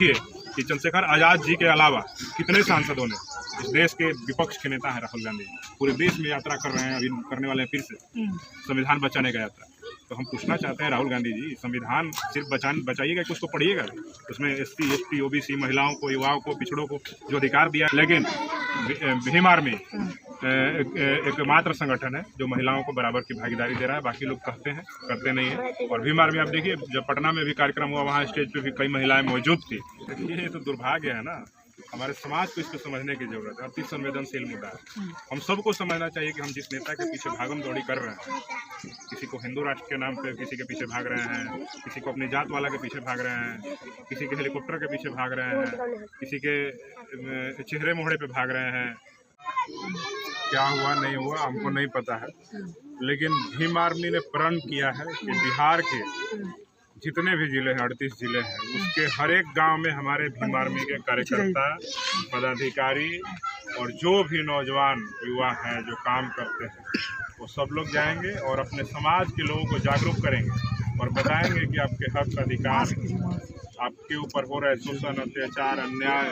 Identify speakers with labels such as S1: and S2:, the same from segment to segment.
S1: कि चंद्रशेखर आजाद जी के अलावा कितने सांसदों ने, इस देश के विपक्ष के नेता हैं राहुल गांधी, पूरे देश में यात्रा कर रहे हैं, अभी करने वाले हैं फिर से संविधान बचाने का यात्रा। तो हम पूछना चाहते हैं राहुल गांधी जी, संविधान सिर्फ बचाइएगा कि उसको पढ़िएगा? उसमें SC ST OBC महिलाओं को, युवाओं को, पिछड़ों को जो अधिकार दिया, लेकिन भीम आर्मी एक मात्र संगठन है जो महिलाओं को बराबर की भागीदारी दे रहा है, बाकी लोग कहते हैं करते नहीं है। और भीम आर्मी आप देखिए, जब पटना में भी कार्यक्रम हुआ वहाँ स्टेज पे भी कई महिलाएं मौजूद थी। देखिए ये तो दुर्भाग्य है ना, हमारे समाज को इसको समझने की जरूरत है। अति संवेदनशील मुद्दा है, हम सबको समझना चाहिए कि हम जिस नेता के पीछे भागम दौड़ी कर रहे हैं, किसी को हिंदू राष्ट्र के नाम पे किसी के पीछे भाग रहे हैं, किसी को अपनी जात वाला के पीछे भाग रहे हैं, किसी के हेलीकॉप्टर के पीछे भाग रहे हैं, किसी के चेहरे मोहड़े पे भाग रहे हैं, क्या हुआ नहीं हुआ हमको नहीं पता है, लेकिन भीम आर्मी ने प्रण किया है कि बिहार के जितने भी जिले हैं, 38 जिले हैं, उसके हर एक गांव में हमारे भीम आर्मी के कार्यकर्ता, पदाधिकारी और जो भी नौजवान युवा हैं जो काम करते हैं, वो सब लोग जाएंगे और अपने समाज के लोगों को जागरूक करेंगे और बताएंगे कि आपके हक अधिकार, आपके ऊपर हो रहे शोषण, अत्याचार, अन्याय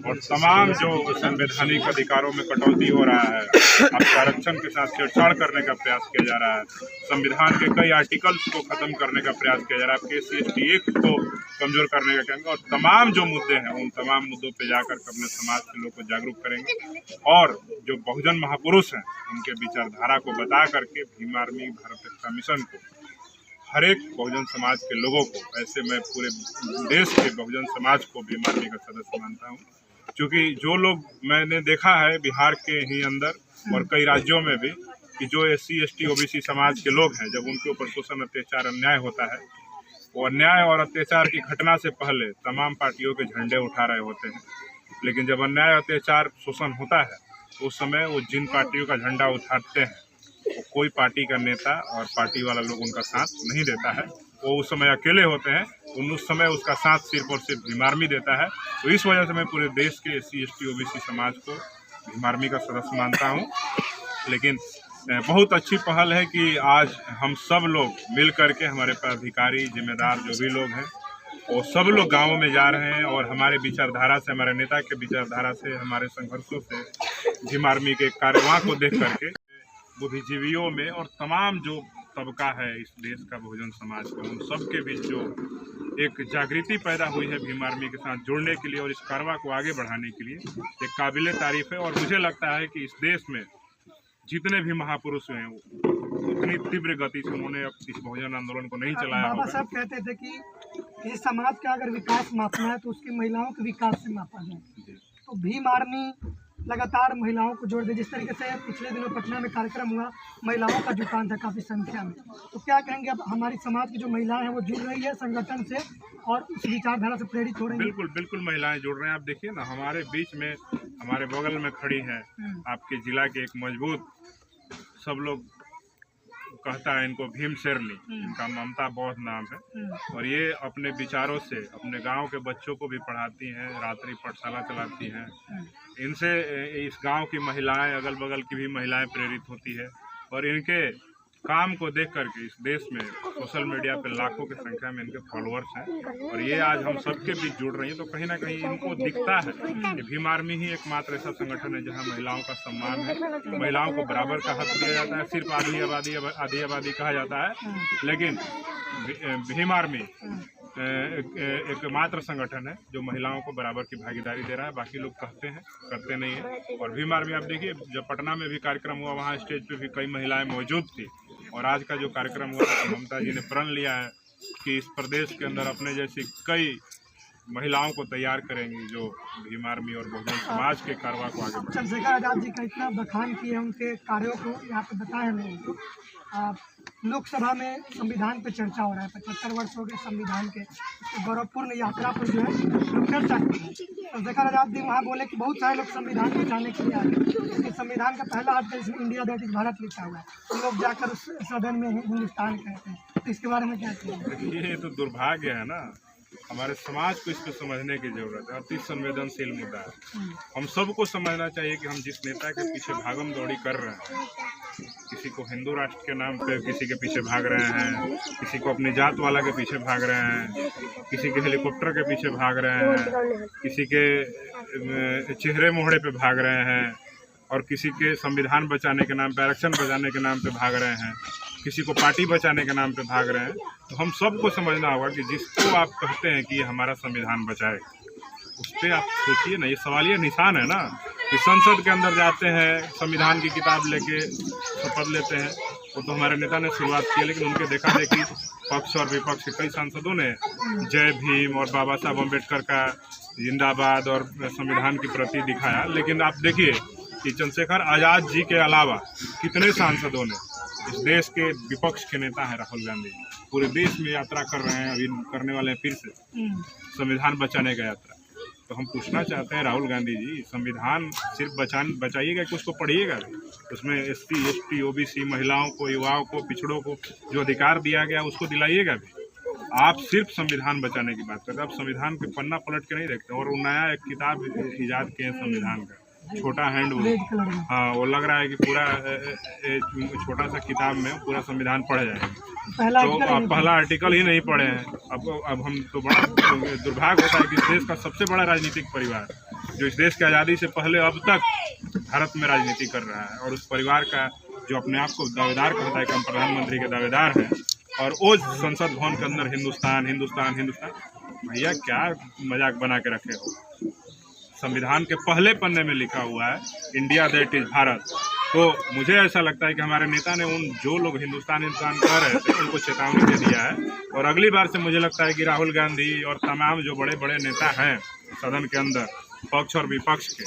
S1: और तमाम जो संवैधानिक अधिकारों में कटौती हो रहा है, आपके आरक्षण के साथ छेड़छाड़ करने का प्रयास किया जा रहा है, संविधान के कई आर्टिकल्स को खत्म करने का प्रयास किया जा रहा है, आपके SC ST एक्ट को कमजोर करने का कहेंगे, और तमाम जो मुद्दे हैं उन तमाम मुद्दों पे जाकर अपने समाज के लोग को जागरूक करेंगे और जो बहुजन महापुरुष हैं उनके विचारधारा को बता करके भीम आर्मी भारत एकता मिशन को हर एक बहुजन समाज के लोगों को, ऐसे मैं पूरे देश के बहुजन समाज को भीम आर्मी का सदस्य मानता हूँ, क्योंकि जो लोग मैंने देखा है बिहार के ही अंदर और कई राज्यों में भी कि जो SC ST OBC समाज के लोग हैं, जब उनके ऊपर शोषण, अत्याचार, अन्याय होता है, वो अन्याय और अत्याचार की घटना से पहले तमाम पार्टियों के झंडे उठा रहे होते हैं, लेकिन जब अन्याय, अत्याचार, शोषण होता है तो उस समय वो जिन पार्टियों का झंडा उठाते हैं वो कोई पार्टी का नेता और पार्टी वाला लोग उनका साथ नहीं देता है, वो उस समय अकेले होते हैं, उस समय उसका साथ सिर्फ और सिर्फ भीम आर्मी देता है। तो इस वजह से मैं पूरे देश के SC ST OBC समाज को भीम आर्मी का सदस्य मानता हूँ। लेकिन बहुत अच्छी पहल है कि आज हम सब लोग मिल करके, हमारे पदाधिकारी, जिम्मेदार जो भी लोग हैं, वो सब लोग गाँवों में जा रहे हैं और हमारे विचारधारा से, हमारे नेता के विचारधारा से, हमारे संघर्षों से, भीम आर्मी के कार्यवाह को देख करके बुद्धिजीवियों में और तमाम जो तबका है इस देश का बहुजन समाज का, उन सब के बीच जो एक जागृति पैदा हुई है भीम आर्मी के साथ जुड़ने के लिए और इस कारवां को आगे बढ़ाने के लिए, एक काबिले तारीफ है। और मुझे लगता है कि इस देश में जितने भी महापुरुष हैं उतनी तीव्र गति से उन्होंने अब इस बहुजन आंदोलन को नहीं चलाया।
S2: बाबा साहब कहते थे कि इस समाज का अगर विकास मापना है तो उसकी महिलाओं के विकास से मापा जाए, तो भीम आर्मी लगातार महिलाओं को जोड़ दे। जिस तरीके से पिछले दिनों पटना में कार्यक्रम हुआ, महिलाओं का जुटान था काफ़ी संख्या में, तो क्या कहेंगे अब हमारी समाज की जो महिलाएं हैं वो जुड़ रही है संगठन से और उस विचारधारा से प्रेरित हो रही है?
S1: बिल्कुल बिल्कुल महिलाएं जुड़ रहे हैं। आप देखिए ना, हमारे बीच में, हमारे बगल में खड़ी हैं आपके जिला के एक मजबूत, सब लोग कहता है इनको भीम शेरनी, इनका ममता बौद्ध नाम है, और ये अपने विचारों से अपने गांव के बच्चों को भी पढ़ाती हैं, रात्रि पाठशाला चलाती हैं। इनसे इस गांव की महिलाएं, अगल बगल की भी महिलाएं प्रेरित होती है और इनके काम को देख करके इस देश में सोशल मीडिया पे लाखों की संख्या में इनके फॉलोअर्स हैं और ये आज हम सबके बीच जुड़ रही हैं। तो कहीं ना कहीं इनको दिखता है कि भीम आर्मी ही एकमात्र ऐसा संगठन है जहां महिलाओं का सम्मान है, महिलाओं को बराबर का हक दिया जाता है। सिर्फ आधी आबादी कहा जाता है, लेकिन भीम आर्मी एक मात्र संगठन है जो महिलाओं को बराबर की भागीदारी दे रहा है, बाकी लोग कहते हैं करते नहीं है। और भीम आर्मी आप देखिए, जब पटना में भी कार्यक्रम हुआ वहाँ स्टेज पे भी कई महिलाएं मौजूद थी, और आज का जो कार्यक्रम हुआ तो ममता जी ने प्रण लिया है कि इस प्रदेश के अंदर अपने जैसी कई महिलाओं को तैयार करेंगी जो भीम आर्मी और बहुजन समाज के कारवां को आगे बढ़ाएंगी।
S2: चंद्रशेखर आजाद जी का इतना बखान किए, उनके कार्यों को यहाँ पे बताया लोगों को। लोकसभा में संविधान पे चर्चा हो रहा है, 75 वर्ष हो गए संविधान के, गौरवपूर्ण यात्रा पर जो है लोग चर्चा कर रहे हैं। चंद्रशेखर आजाद जी वहाँ बोले कि बहुत सारे लोग संविधान को जाने के लिए आए, लेकिन संविधान का पहला आर्टिकल इसमें इंडिया दैट इज भारत लिखा हुआ है, हम लोग जाकर उस सदन में हिंदुस्तान कहते हैं। तो इसके बारे में क्या कहेंगे?
S1: ये तो दुर्भाग्य है ना, हमारे समाज को इसको समझने की जरूरत है। अति संवेदनशील मुद्दा है, हम सबको समझना चाहिए कि हम जिस नेता के पीछे भागम दौड़ी कर रहे हैं किसी को हिंदू राष्ट्र के नाम पे किसी के पीछे भाग रहे हैं, किसी को अपनी जात वाला के पीछे भाग रहे हैं, किसी के हेलीकॉप्टर के पीछे भाग रहे हैं, किसी के चेहरे मोहड़े पे भाग रहे हैं, और किसी के संविधान बचाने के नाम पे, आरक्षण बचाने के नाम पे भाग रहे हैं, किसी को पार्टी बचाने के नाम पे भाग रहे हैं। तो हम सबको समझना होगा कि जिसको आप कहते हैं कि ये हमारा संविधान बचाए, उस पर आप सोचिए ना। ये सवालिया निशान है ना कि संसद के अंदर जाते हैं, संविधान की किताब लेके शपथ लेते हैं। वो तो हमारे नेता ने शुरुआत की, लेकिन उनके देखा देखी पक्ष और विपक्ष के कई सांसदों ने जय भीम और बाबा साहब अम्बेडकर का जिंदाबाद और संविधान के प्रति दिखाया। लेकिन आप देखिए कि चंद्रशेखर आज़ाद जी के अलावा कितने सांसदों ने, इस देश के विपक्ष के नेता हैं राहुल गांधी, पूरे देश में यात्रा कर रहे हैं, अभी करने वाले हैं फिर से संविधान बचाने का यात्रा। तो हम पूछना चाहते हैं राहुल गांधी जी, संविधान सिर्फ बचाइएगा कि उसको पढ़िएगा, उसमें SC ST OBC महिलाओं को, युवाओं को, पिछड़ों को जो अधिकार दिया गया उसको दिलाइएगा भी। आप सिर्फ संविधान बचाने की बात करते हैं, आप संविधान के पन्ना पलट के नहीं देखते। और वो नया एक किताब ईजाद किए हैं संविधान का, छोटा हैंड, हाँ वो लग रहा है कि पूरा छोटा सा किताब में पूरा संविधान पढ़ जाएगा। तो आप पहला आर्टिकल ही नहीं पढ़े हैं। अब हम तो बड़ा दुर्भाग्य होता है कि इस देश का सबसे बड़ा राजनीतिक परिवार जो इस देश की आज़ादी से पहले अब तक भारत में राजनीति कर रहा है, और उस परिवार का जो अपने आप को दावेदार कहता है कि हम प्रधानमंत्री के दावेदार हैं, और वो संसद भवन के अंदर हिंदुस्तान हिंदुस्तान हिंदुस्तान, भैया क्या मजाक बना के रखे हो। संविधान के पहले पन्ने में लिखा हुआ है इंडिया दैट इज भारत। तो मुझे ऐसा लगता है कि हमारे नेता ने उन जो लोग हिंदुस्तान कह रहे थे उनको चेतावनी दे दिया है, और अगली बार से मुझे लगता है कि राहुल गांधी और तमाम जो बड़े बड़े नेता हैं सदन के अंदर, पक्ष और विपक्ष के,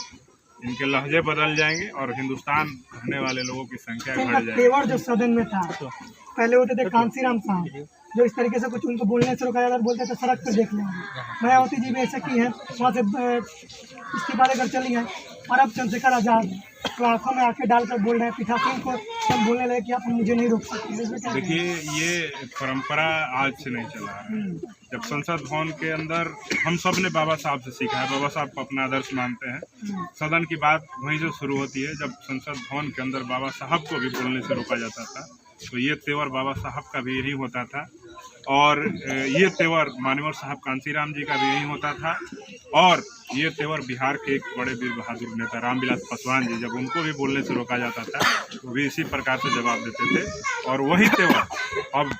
S1: इनके लहजे बदल जाएंगे और हिंदुस्तान कहने वाले लोगों की संख्या घट जाएगी।
S2: तेवर जो सदन में था, पहले होते थे कांसीराम साहब, जो इस तरीके से कुछ उनको बोलने से रोका जाता, बोलते थे सड़क पर देख लेंगे। मायावती जी भी ऐसा की है, वहाँ से इस्तीफा लेकर चली हैं, और अब चंद्रशेखर आज़ाद तो आंखों में आंखें डालकर बोल रहे हैं, पीठासीन को हम बोलने लगे कि आप मुझे नहीं रोक सकते।
S1: देखिए ये परंपरा आज से नहीं चला है। जब संसद भवन के अंदर हम सब ने बाबा साहब से सीखा है, बाबा साहब को अपना आदर्श मानते हैं। सदन की बात वहीं से शुरू होती है, जब संसद भवन के अंदर बाबा साहब को भी बोलने से रोका जाता था। तो ये तेवर बाबा साहब का भी यही होता था, और ये तेवर मान्यवर साहब कांसीराम जी का भी यही होता था, और ये तेवर बिहार के एक बड़े वीर बहादुर नेता रामविलास पासवान जी, जब उनको भी बोलने से रोका जाता था वो भी इसी प्रकार से जवाब देते थे। और वही तेवर अब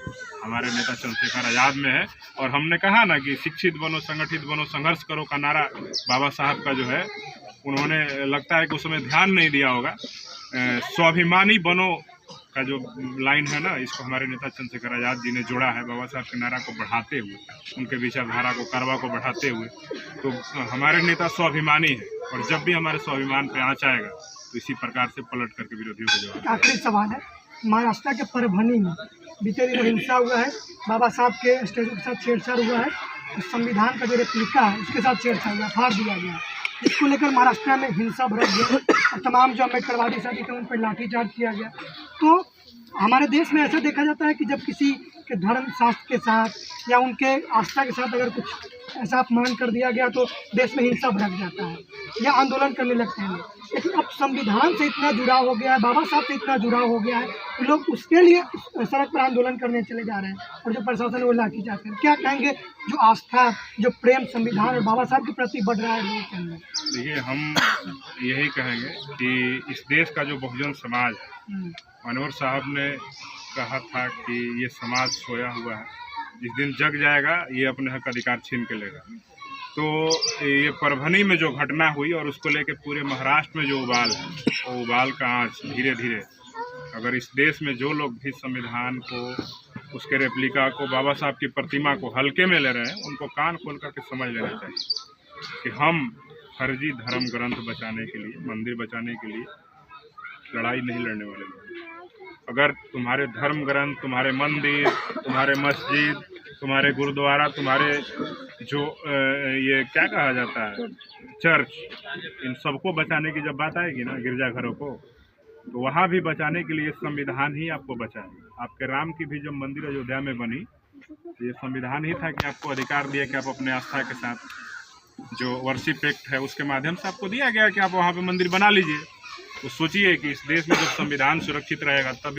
S1: हमारे नेता चंद्रशेखर आज़ाद में है। और हमने कहा ना कि शिक्षित बनो, संगठित बनो, संघर्ष करो का नारा बाबा साहब का जो है, उन्होंने लगता है कि उस समय ध्यान नहीं दिया होगा। स्वाभिमानी बनो का जो लाइन है ना, इसको हमारे नेता चंद्रशेखर आज़ाद जी ने जोड़ा है बाबा साहब के नारा को बढ़ाते हुए, उनके विचारधारा को, कारवा को बढ़ाते हुए। तो हमारे नेता स्वाभिमानी है, और जब भी हमारे स्वाभिमान पे आँच आएगा तो इसी प्रकार से पलट करके विरोधियों को जवाब।
S2: आखिरी सवाल है, महाराष्ट्र के परभनी में बीते दिनों हिंसा हुआ है, बाबा साहब के स्टैचू के साथ छेड़छाड़ हुआ है, संविधान का जो रेप्लिका है उसके साथ छेड़छाड़ हुआ, फाड़ दिया गया। इसको लेकर महाराष्ट्र में हिंसा भड़क गई और तमाम जो अम्बेडकरवादी साथी थे उन पर लाठीचार्ज किया गया। तो हमारे देश में ऐसा देखा जाता है कि जब किसी के धर्म शास्त्र के साथ या उनके आस्था के साथ अगर कुछ ऐसा अपमान कर दिया गया तो देश में हिंसा भड़क जाता है या आंदोलन करने लगते हैं। लेकिन अब संविधान से इतना जुड़ाव हो गया है, बाबा साहब से इतना जुड़ाव हो गया है कि लोग उसके लिए सड़क पर आंदोलन करने चले जा रहे हैं, और जो प्रशासन है वो लाठी चाहते हैं। क्या कहेंगे, जो आस्था, जो प्रेम संविधान और बाबा साहब के प्रति बढ़ रहा है लोगों के अंदर?
S1: देखिए, हम यही कहेंगे कि इस देश का जो बहुजन समाज है, मानवर साहब ने कहा था कि ये समाज सोया हुआ है, जिस दिन जग जाएगा ये अपने हक अधिकार छीन के लेगा। तो ये परभनी में जो घटना हुई और उसको लेके पूरे महाराष्ट्र में जो उबाल है, वो उबाल का आँच धीरे धीरे, अगर इस देश में जो लोग भी संविधान को, उसके रेप्लिका को, बाबा साहब की प्रतिमा को हल्के में ले रहे हैं, उनको कान खोल करके समझ लेना चाहिए कि हम फर्जी धर्म ग्रंथ बचाने के लिए, मंदिर बचाने के लिए लड़ाई नहीं लड़ने वाले लोग। अगर तुम्हारे धर्म ग्रंथ, तुम्हारे मंदिर, तुम्हारे मस्जिद, तुम्हारे गुरुद्वारा, तुम्हारे जो ये क्या कहा जाता है चर्च, इन सबको बचाने की जब बात आएगी ना, गिरजाघरों को, तो वहाँ भी बचाने के लिए संविधान ही आपको बचाएगा। आपके राम की भी जब मंदिर अयोध्या में बनी तो ये संविधान ही था कि आपको अधिकार दिया कि आप अपने आस्था के साथ, जो वर्शिप एक्ट है उसके माध्यम से आपको दिया गया कि आप वहाँ पे मंदिर बना लीजिए। तो सोचिए कि इस देश में जब संविधान सुरक्षित रहेगा तब